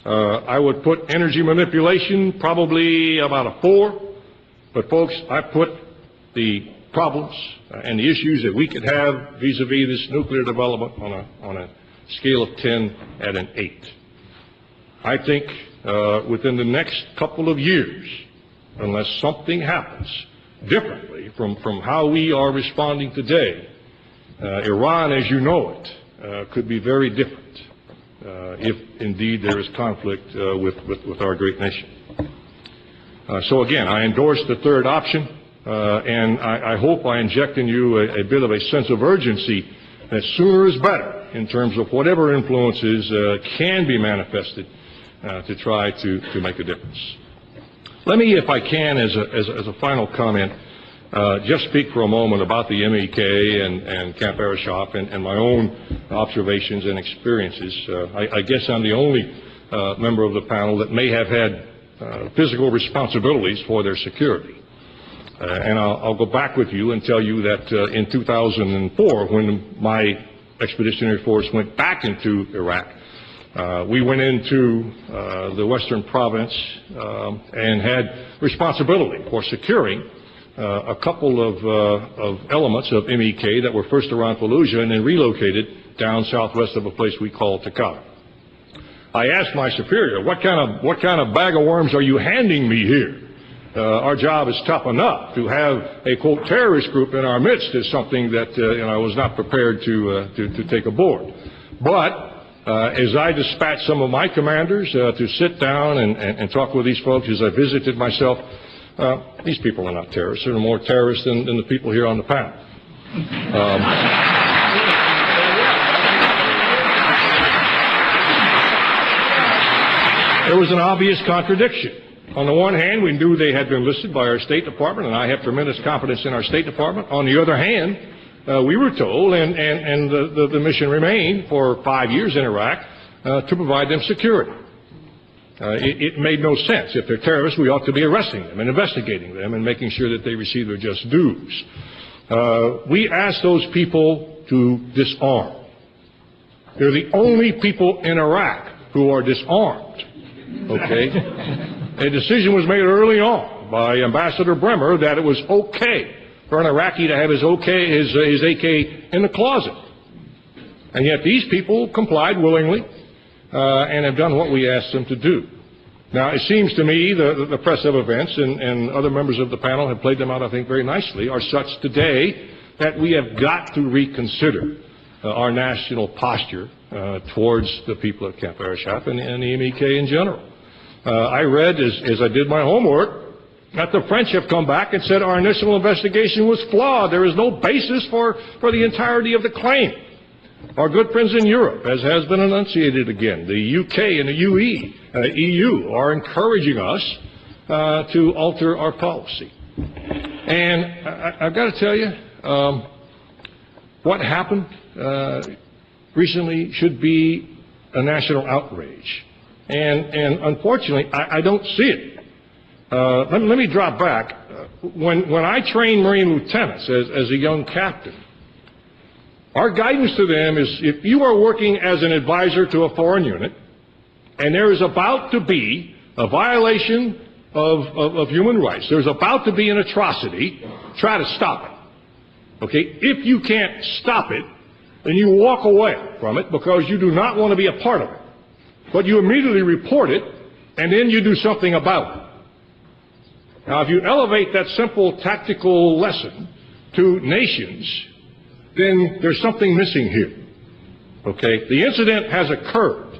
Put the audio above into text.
I would put energy manipulation probably about a 4. But folks, I put the problems and the issues that we could have vis-a-vis this nuclear development on a scale of 10 at an 8. I think within the next couple of years, unless something happens differently from how we are responding today, Iran, as you know it, could be very different if indeed there is conflict with our great nation. So again, I endorse the third option, and I hope I inject in you a bit of a sense of urgency that sooner is better in terms of whatever influences can be manifested to try to make a difference. Let me, if I can, as a final comment, just speak for a moment about the MEK and Camp Arashaf and my own observations and experiences. I guess I'm the only member of the panel that may have had physical responsibilities for their security. And I'll go back with you and tell you that in 2004, when my expeditionary force went back into Iraq, we went into the western province and had responsibility for securing a couple of elements of MEK that were first around Fallujah and then relocated down southwest of a place we call Taqab. I asked my superior, what kind of bag of worms are you handing me here? Our job is tough enough. To have a, quote, terrorist group in our midst is something that I was not prepared to take aboard. But as I dispatched some of my commanders to sit down and talk with these folks as I visited myself, these people are not terrorists. They're more terrorists than the people here on the panel. There was an obvious contradiction. On the one hand, we knew they had been listed by our State Department, and I have tremendous confidence in our State Department. On the other hand, we were told, and the mission remained for 5 years in Iraq, to provide them security. It made no sense. If they're terrorists, we ought to be arresting them and investigating them and making sure that they receive their just dues. We asked those people to disarm. They're the only people in Iraq who are disarmed. Okay? A decision was made early on by Ambassador Bremer that it was okay for an Iraqi to have his AK in the closet. And yet these people complied willingly and have done what we asked them to do. Now, it seems to me the press of events, and other members of the panel have played them out, I think, very nicely, are such today that we have got to reconsider our national posture towards the people at Camp Arashaf and the MEK in general. I read, as I did my homework, that the French have come back and said our initial investigation was flawed. There is no basis for the entirety of the claim. Our good friends in Europe, as has been enunciated again, the UK and the EU are encouraging us to alter our policy. And I've got to tell you, what happened recently should be a national outrage. And unfortunately, I don't see it. Let me drop back. When I trained Marine lieutenants as a young captain, our guidance to them is if you are working as an advisor to a foreign unit and there is about to be a violation of human rights, there's about to be an atrocity, try to stop it. Okay? If you can't stop it, then you walk away from it because you do not want to be a part of it. But you immediately report it and then you do something about it. Now, if you elevate that simple tactical lesson to nations, then there's something missing here. Okay? The incident has occurred.